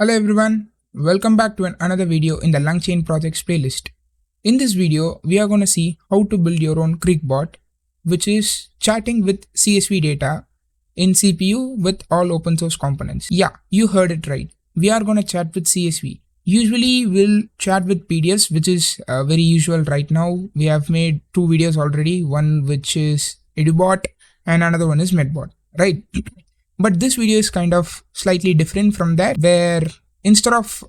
Hello everyone, welcome back to another video in the LangChain projects playlist. In this video, we are going to see how to build your own Cricbot, which is chatting with CSV data in CPU with all open source components. Yeah, you heard it right. We are going to chat with CSV. Usually we'll chat with PDFs, which is very usual right now. We have made two videos already, one which is EduBot and another one is MedBot, right? But this video is kind of slightly different from that, where instead of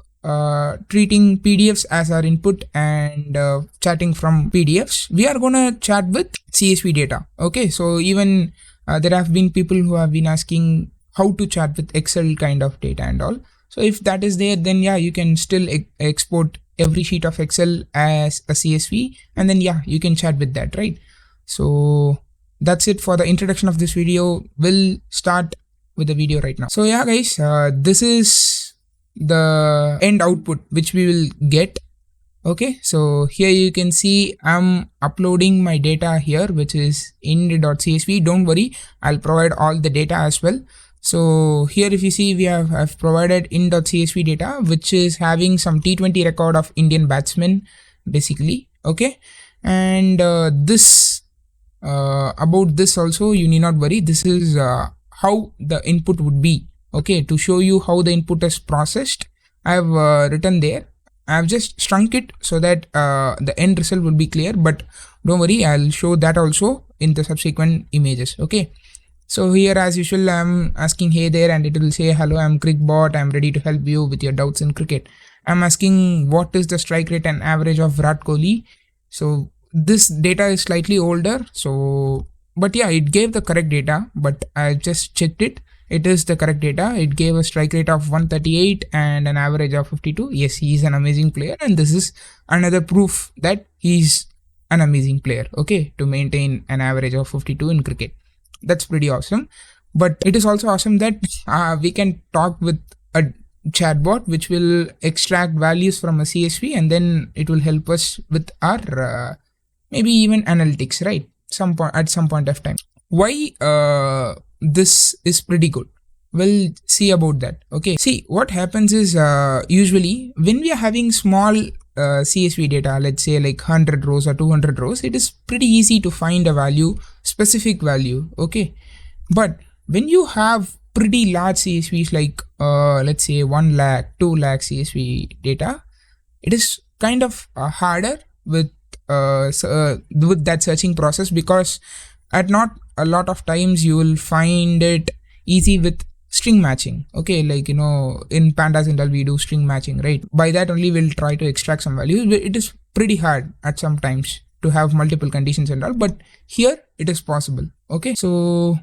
treating PDFs as our input and chatting from PDFs, we are gonna chat with CSV data. Okay, so even there have been people who have been asking how to chat with Excel kind of data and all. So if that is there, then yeah, you can still export every sheet of Excel as a CSV, and then yeah, you can chat with that, right? So that's it for the introduction of this video. We'll start with the video right now. So yeah guys, this is the end output which we will get. Okay, so here you can see I'm uploading my data here, which is ind.csv. Don't worry, I'll provide all the data as well. So here if you see, I've provided ind.csv data, which is having some T20 record of Indian batsmen basically. Okay, and this about this also you need not worry. This is how the input would be. Okay, to show you how the input is processed, I have written there. I have just shrunk it so that the end result will be clear, but don't worry, I'll show that also in the subsequent images. Okay, so here as usual, I'm asking hey there, and it will say hello, I'm Cricbot, I'm ready to help you with your doubts in cricket. I'm asking what is the strike rate and average of Virat Kohli. So this data is slightly older, so but yeah, it gave the correct data, but I just checked it. It is the correct data. It gave a strike rate of 138 and an average of 52. Yes, he's an amazing player, and this is another proof that he's an amazing player, okay, to maintain an average of 52 in cricket. That's pretty awesome. But it is also awesome that we can talk with a chatbot which will extract values from a CSV, and then it will help us with our maybe even analytics, right? At some point of time. Why this is pretty good? We'll see about that. Okay, see what happens is usually when we are having small CSV data, let's say like 100 rows or 200 rows, it is pretty easy to find a value, specific value. Okay, but when you have pretty large CSVs like let's say 1 lakh, 2 lakh CSV data, it is kind of harder with that searching process, because at not a lot of times you will find it easy with string matching. Okay, like in pandas and all we do string matching, right? By that only we'll try to extract some values. It is pretty hard at some times to have multiple conditions and all, but here it is possible. Okay, so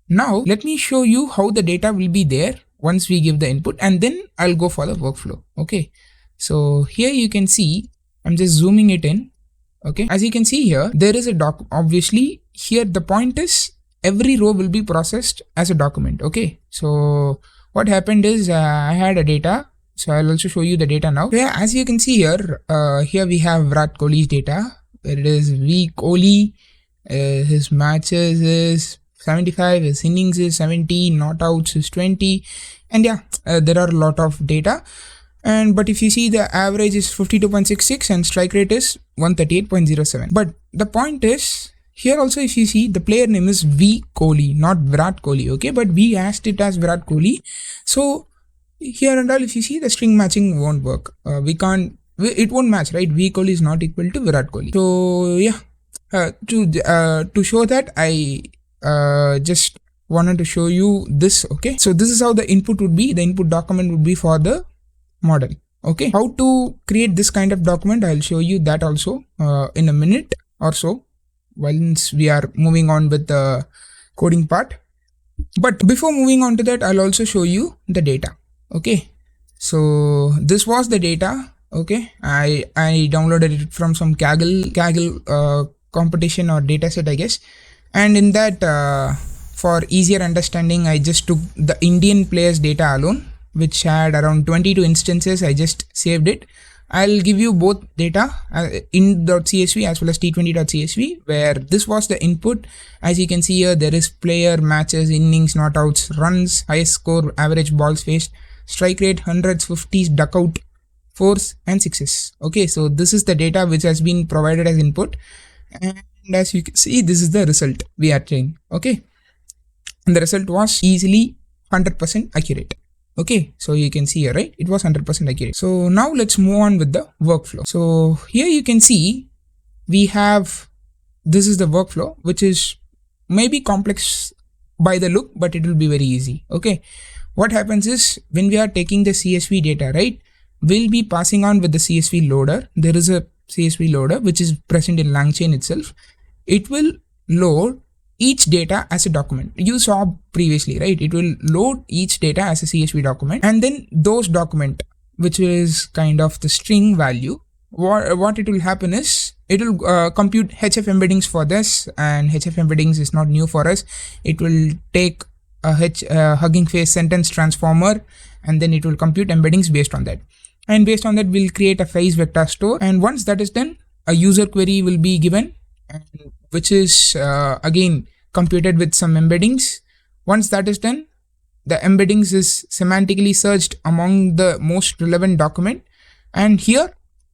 now let me show you how the data will be there once we give the input, and then I'll go for the workflow. Okay, so here you can see I'm just zooming it in. Okay, as you can see here, there is a doc. Obviously here the point is every row will be processed as a document. Okay, so what happened is I had a data, so I'll also show you the data now. Yeah, as you can see here, here we have Virat Kohli's data, where it is V Kohli, his matches is 75, his innings is 70, not outs is 20, and yeah, there are a lot of data. But if you see, the average is 52.66 and strike rate is 138.07. But the point is here also, if you see, the player name is V Kohli, not Virat Kohli. Okay, but we asked it as Virat Kohli. So here and all, if you see, the string matching won't work. It won't match, right? V Kohli is not equal to Virat Kohli. So yeah, to show that, I just wanted to show you this. Okay, so this is how the input would be. The input document would be for the model. Okay, how to create this kind of document, I'll show you that also in a minute or so, once we are moving on with the coding part. But before moving on to that, I'll also show you the data. Okay, so this was the data. Okay, I downloaded it from some Kaggle competition or dataset, I guess, and in that for easier understanding, I just took the Indian players data alone, which had around 22 instances. I just saved it. I'll give you both data in.csv as well as t20.csv, where this was the input. As you can see here, there is player, matches, innings, not outs, runs, highest score, average balls faced. strike rate, hundreds, 50s, duck out, 4s and 6s. Okay, so this is the data which has been provided as input, and as you can see, this is the result we are trying. Okay, and the result was easily 100% accurate. Okay, so you can see here, right, it was 100% accurate. So now let's move on with the workflow. So here you can see we have, this is the workflow, which is maybe complex by the look, but it will be very easy. Okay, what happens is when we are taking the CSV data, right, we'll be passing on with the CSV loader. There is a CSV loader which is present in LangChain itself. It will load each data as a document. You saw previously, right? It will load each data as a CSV document, and then those document, which is kind of the string value, what it will happen is it will compute HF embeddings for this, and HF embeddings is not new for us. It will take a Hugging Face sentence transformer, and then it will compute embeddings based on that. And based on that, we'll create a FAISS vector store. And once that is done, a user query will be given, which is again computed with some embeddings. Once that is done, the embeddings is semantically searched among the most relevant document. And here,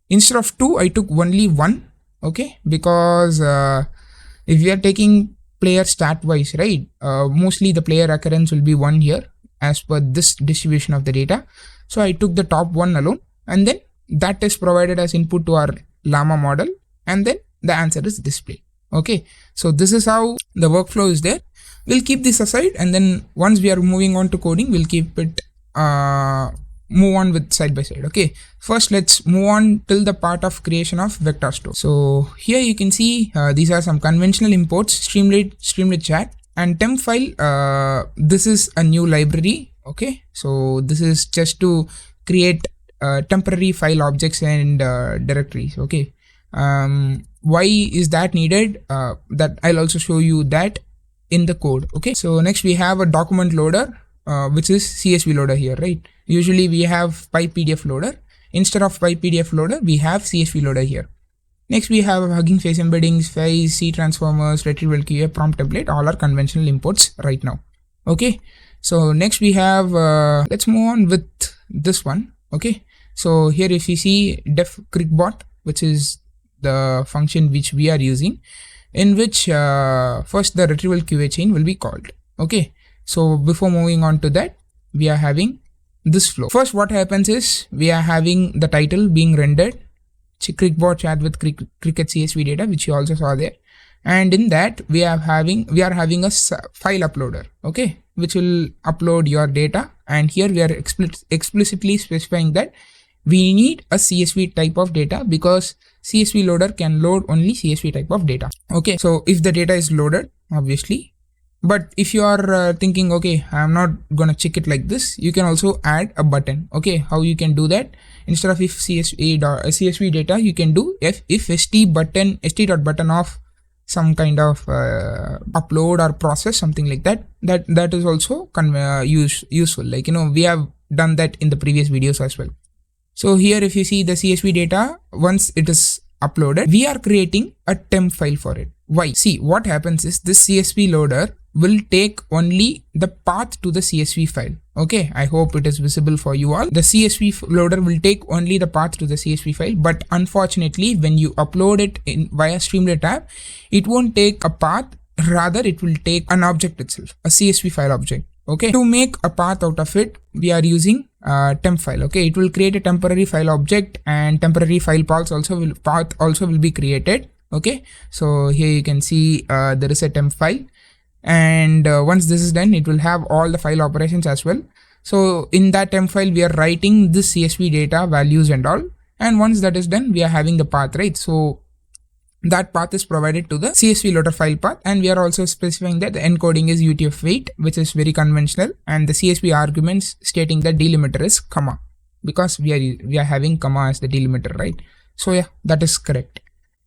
instead of 2, I took only 1. Okay, because if we are taking player stat wise, right, mostly the player occurrence will be 1 here as per this distribution of the data. So I took the top 1 alone, and then that is provided as input to our Llama model, and then the answer is displayed. Okay, so this is how the workflow is there. We'll keep this aside, and then once we are moving on to coding, we'll keep it move on with side by side. Okay, first let's move on till the part of creation of vector store. So here you can see these are some conventional imports: Streamlit chat and temp file. This is a new library. Okay, so this is just to create temporary file objects and directories. Okay, why is that needed? That I'll also show you that in the code. Okay, so next we have a document loader, which is CSV loader here, right? Usually we have PyPDF loader. Instead of PyPDF loader, we have CSV loader here. Next we have Hugging Face embeddings, FAISS, C transformers, retrieval QA, prompt template. All are conventional imports right now. Okay, so next we have let's move on with this one. Okay, so here if you see def Cricbot, which is the function which we are using, in which first the retrieval QA chain will be called. Okay, so before moving on to that, we are having this flow. First, what happens is we are having the title being rendered, Cricbot chat with Cricket CSV data, which you also saw there, and in that we are having a file uploader. Okay, which will upload your data, and here we are explicitly specifying that we need a CSV type of data, because CSV loader can load only CSV type of data. Okay, so if the data is loaded, obviously. But if you are thinking, okay, I'm not gonna check it like this, you can also add a button. Okay, how you can do that? Instead of if CSV data, you can do if st button of some kind of upload or process, something like that. That is also useful. Like, you know, we have done that in the previous videos as well. So here if you see the CSV data, once it is uploaded, we are creating a temp file for it. Why? See, what happens is this CSV loader will take only the path to the CSV file. Okay, I hope it is visible for you all. The CSV loader will take only the path to the CSV file, but unfortunately when you upload it in via Streamlit app, it won't take a path, rather it will take an object itself, a CSV file object. Okay, to make a path out of it, we are using temp file. Okay, it will create a temporary file object, and temporary file path also will be created. Okay, so here you can see there is a temp file, and once this is done, it will have all the file operations as well. So in that temp file, we are writing this CSV data values and all, and once that is done, we are having the path, right? So that path is provided to the CSV loader file path, and we are also specifying that the encoding is UTF-8, which is very conventional, and the CSV arguments stating that delimiter is comma, because we are having comma as the delimiter, right? So yeah, that is correct.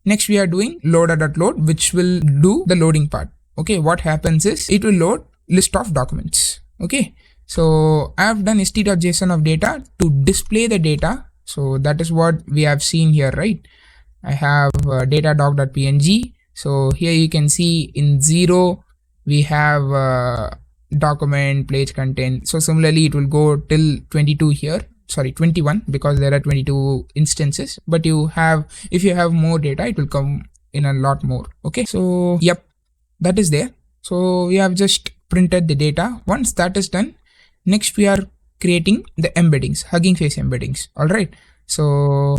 Next we are doing loader.load, which will do the loading part. Okay, what happens is it will load list of documents. Okay, so I have done st.json of data to display the data. So that is what we have seen here, right? I have data.doc.png. So here you can see in 0 we have document, page content. So similarly, it will go till 22 here. Sorry, 21, because there are 22 instances. But if you have more data, it will come in a lot more. Okay, so yep, that is there. So we have just printed the data. Once that is done, next we are creating the embeddings, Hugging Face embeddings. All right. So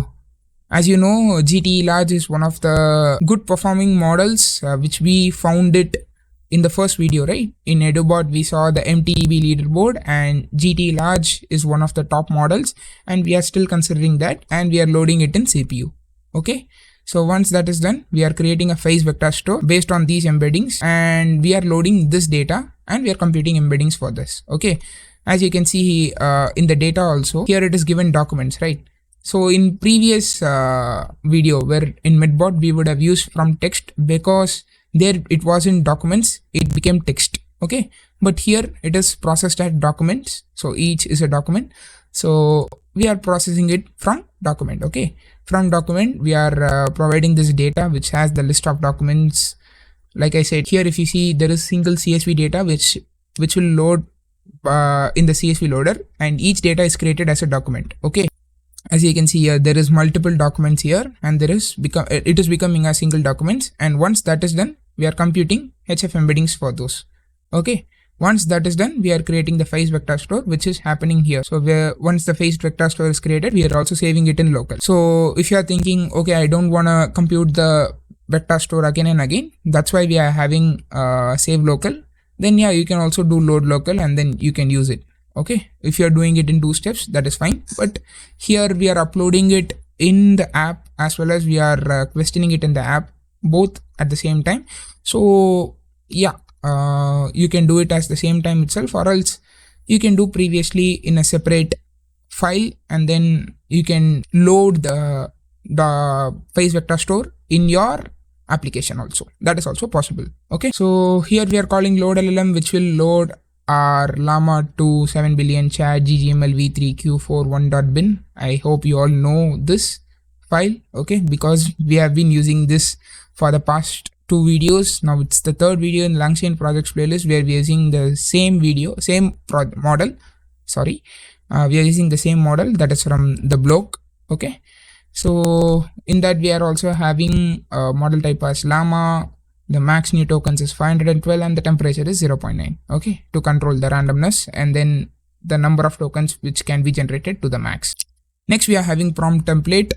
as you know, GTE large is one of the good performing models, which we found it in the first video, right? In EduBot, we saw the MTEB leaderboard, and GTE large is one of the top models, and we are still considering that, and we are loading it in CPU. Okay. So once that is done, we are creating a FAISS vector store based on these embeddings, and we are loading this data, and we are computing embeddings for this. Okay. As you can see in the data also, here it is given documents, right? So in previous video, where in Medbot we would have used from text, because there it was in documents, it became text. Okay. But here it is processed as documents. So each is a document. So we are processing it from document. Okay. From document, we are providing this data, which has the list of documents. Like I said, here if you see, there is single CSV data which will load in the CSV loader, and each data is created as a document. Okay. As you can see here, there is multiple documents here, and it is becoming a single documents. And once that is done, we are computing HF embeddings for those. Okay. Once that is done, we are creating the FAISS vector store, which is happening here. So once the FAISS vector store is created, we are also saving it in local. So if you are thinking, okay, I don't want to compute the vector store again and again, that's why we are having save local. Then yeah, you can also do load local, and then you can use it. Okay. If you are doing it in 2 steps, that is fine. But here we are uploading it in the app, as well as we are questioning it in the app, both at the same time. So yeah, you can do it as the same time itself, or else you can do previously in a separate file, and then you can load the FAISS vector store in your application also. That is also possible. Okay. So here we are calling load LLM, which will load our Llama 2 7 billion chat ggml v3 q4 1.bin. I hope you all know this file. Okay, because we have been using this for the past 2 videos. Now it's the 3rd video in LangChain projects playlist, where we are using the same model. Sorry, we are using the same model that is from the blog. Okay. So in that, we are also having a model type as Llama. The max new tokens is 512, and the temperature is 0.9. Okay, to control the randomness, and then the number of tokens which can be generated to the max. Next, we are having prompt template.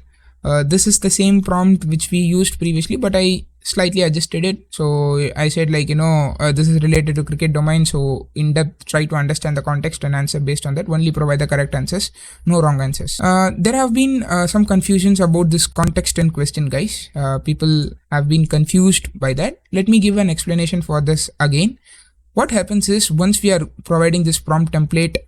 This is the same prompt which we used previously, but I slightly adjusted it. So I said, like, this is related to cricket domain, so in depth try to understand the context and answer based on that. Only provide the correct answers, no wrong answers. There have been some confusions about this context and question, guys. People have been confused by that. Let me give an explanation for this again. What happens is, once we are providing this prompt template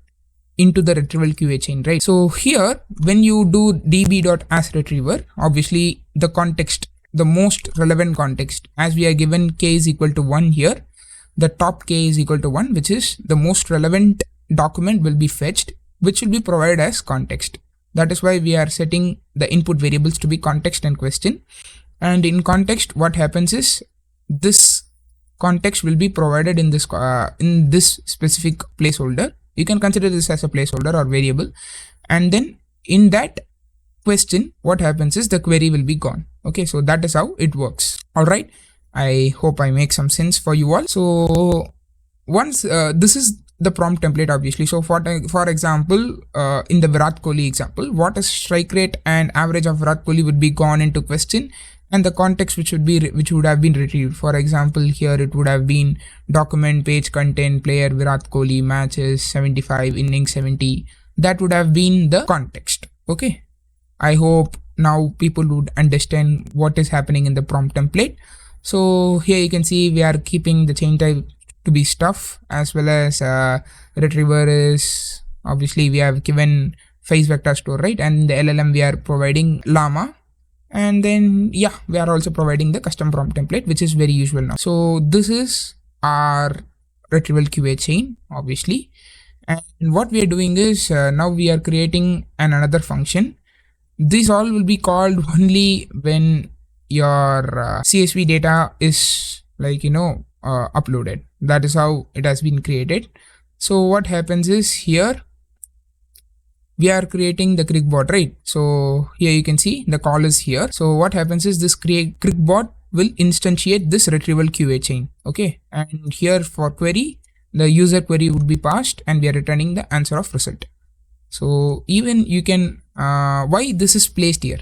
into the retrieval QA chain, right? So here, when you do db.asRetriever, obviously the context, the most relevant context, as we are given k is equal to 1 here, the top k is equal to 1, which is the most relevant document will be fetched, which will be provided as context. That is why we are setting the input variables to be context and question. And in context, what happens is, this context will be provided in this specific placeholder. You can consider this as a placeholder or variable. And then in that question, what happens is the query will be gone. Okay, so that is how it works. All right. I hope I make some sense for you all. So once this is the prompt template, obviously. So for example, in the Virat Kohli example, what is strike rate and average of Virat Kohli would be gone into question, and the context which would have been retrieved. For example, here it would have been document, page content, player Virat Kohli, matches 75, innings 70. That would have been the context. Okay. I hope now people would understand what is happening in the prompt template. So here you can see we are keeping the chain type to be stuff, as well as retriever is, obviously we have given FAISS vector store, right? And in the LLM we are providing Llama. And then yeah, we are also providing the custom prompt template, which is very usual now. So this is our retrieval QA chain, obviously. And what we are doing is now we are creating another function. This all will be called only when your CSV data is, like, uploaded. That is how it has been created. So what happens is here we are creating the Cricbot, right? So here you can see the call is here. So what happens is this Cricbot will instantiate this retrieval QA chain. Okay, and here for query, the user query would be passed and we are returning the answer of result. So even you can why this is placed here,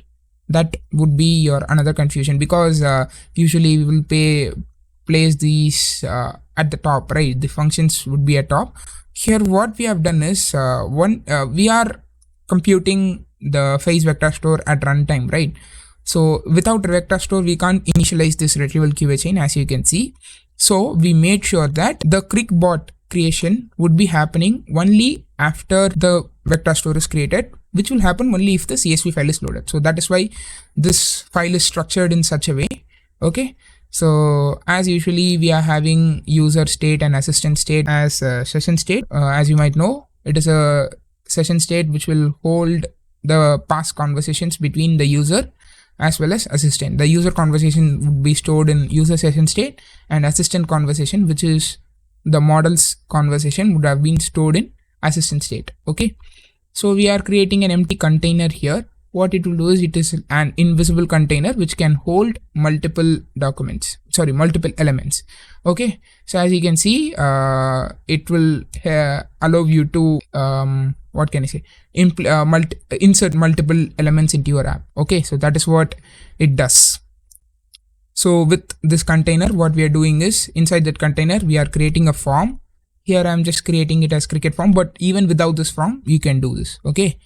that would be your another confusion, because usually we will place these at the top, right? The functions would be at top. Here what we have done is we are computing the FAISS vector store at runtime, right? So without vector store we can't initialize this retrieval QA chain, as you can see. So we made sure that the Cricbot creation would be happening only after the vector store is created, which will happen only if the CSV file is loaded. So that is why this file is structured in such a way. Okay, so as usually we are having user state and assistant state as session state. As you might know, it is a session state which will hold the past conversations between the user as well as assistant. The user conversation would be stored in user session state, and assistant conversation, which is the model's conversation, would have been stored in assistant state. Okay, so we are creating an empty container here. What it will do is it is an invisible container which can hold multiple elements. Okay, so as you can see, it will allow you to what can I say, insert multiple elements into your app. Okay, so that is what it does. So with this container, what we are doing is inside that container we are creating a form. Here I'm just creating it as Cricket form, but even without this form you can do this. Okay,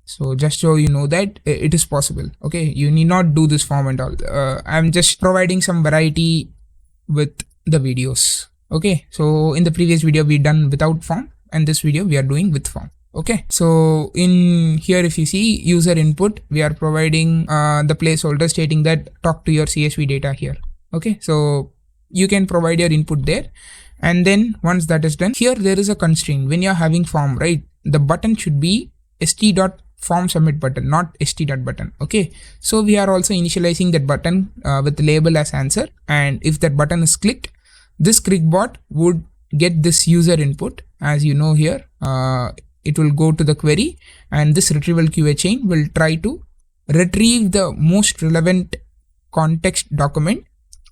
so just so you know that it is possible. Okay, you need not do this form and all. I'm just providing some variety with the videos. Okay, so in the previous video we done without form, and this video we are doing with form. Okay, so in here if you see user input, we are providing the placeholder stating that talk to your CSV data here. Okay, so you can provide your input there, and then once that is done, here there is a constraint. When you're having form, right, the button should be st.form submit button, not st.button. Okay, so we are also initializing that button with the label as answer, and if that button is clicked, this Cricbot would get this user input. As you know here, it will go to the query, and this retrieval QA chain will try to retrieve the most relevant context document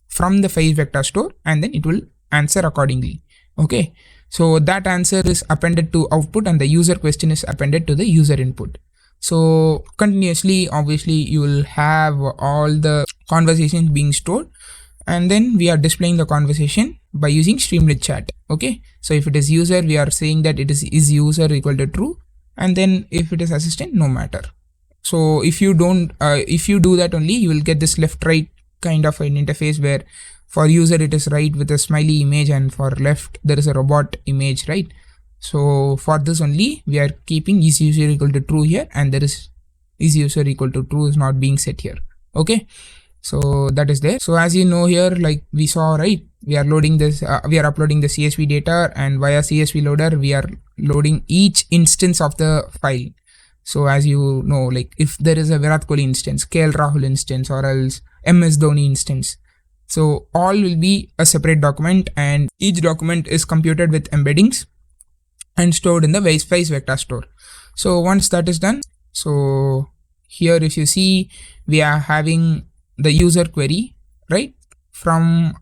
from the FAISS vector store, and then it will answer accordingly. Okay, so that answer is appended to output and the user question is appended to the user input. So continuously, obviously you will have all the conversations being stored, and then we are displaying the conversation by using Streamlit chat. Okay, so if it is user, we are saying that it is user equal to true, and then if it is assistant, no matter. So if you don't if you do that only, you will get this left right kind of an interface where for user it is right with a smiley image, and for left there is a robot image, right? So for this only we are keeping is user equal to true here, and there is user equal to true is not being set here. Okay, so that is there. So as you know here, like we saw, right, we are loading this, we are uploading the CSV data, and via CSV loader we are loading each instance of the file. So as you know, like if there is a Virat Kohli instance, KL Rahul instance, or else MS Dhoni instance, so all will be a separate document, and each document is computed with embeddings and stored in the FAISS vector store. So once that is done, so here if you see, we are having the user query, right, from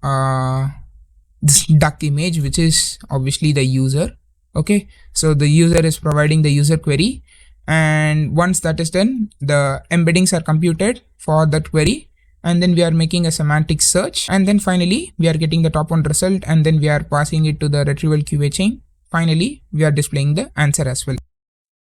this duck image, which is obviously the user. Okay, so the user is providing the user query, and once that is done, the embeddings are computed for that query, and then we are making a semantic search, and then finally we are getting the top one result, and then we are passing it to the retrieval QA chain. Finally we are displaying the answer as well.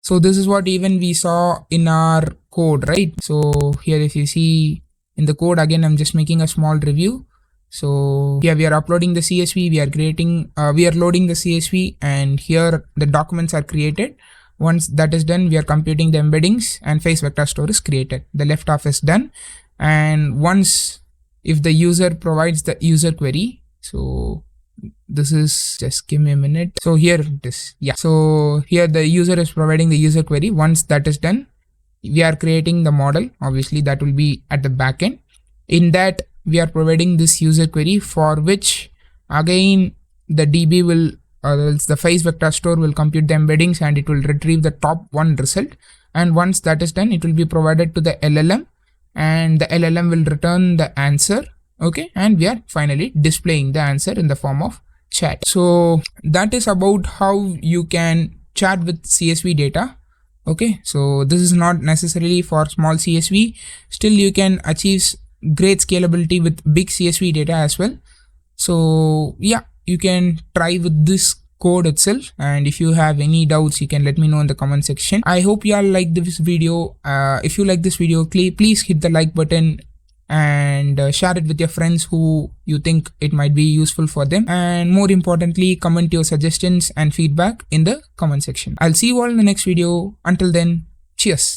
So this is what even we saw in our code, right? So here if you see in the code, again I'm just making a small review. So here we are uploading the CSV, we are creating we are loading the CSV, and here the documents are created. Once that is done, we are computing the embeddings, and FAISS vector store is created. The left half is done, and once if the user provides the user query, so this is, just give me a minute. So here it is. Yeah, so here the user is providing the user query. Once that is done, we are creating the model. Obviously that will be at the back end. In that we are providing this user query, for which Again, the DB will, the FAISS vector store will compute the embeddings and it will retrieve the top one result. And once that is done, it will be provided to the LLM and the LLM will return the answer. Okay, and we are finally displaying the answer in the form of chat. So that is about how you can chat with CSV data. Okay, so this is not necessarily for small CSV. Still, you can achieve great scalability with big CSV data as well. So yeah, you can try with this code itself, and if you have any doubts, you can let me know in the comment section. I hope you all like this video. If you like this video, please hit the like button and share it with your friends who you think it might be useful for them, and more importantly, comment your suggestions and feedback in the comment section. I'll see you all in the next video. Until then, cheers.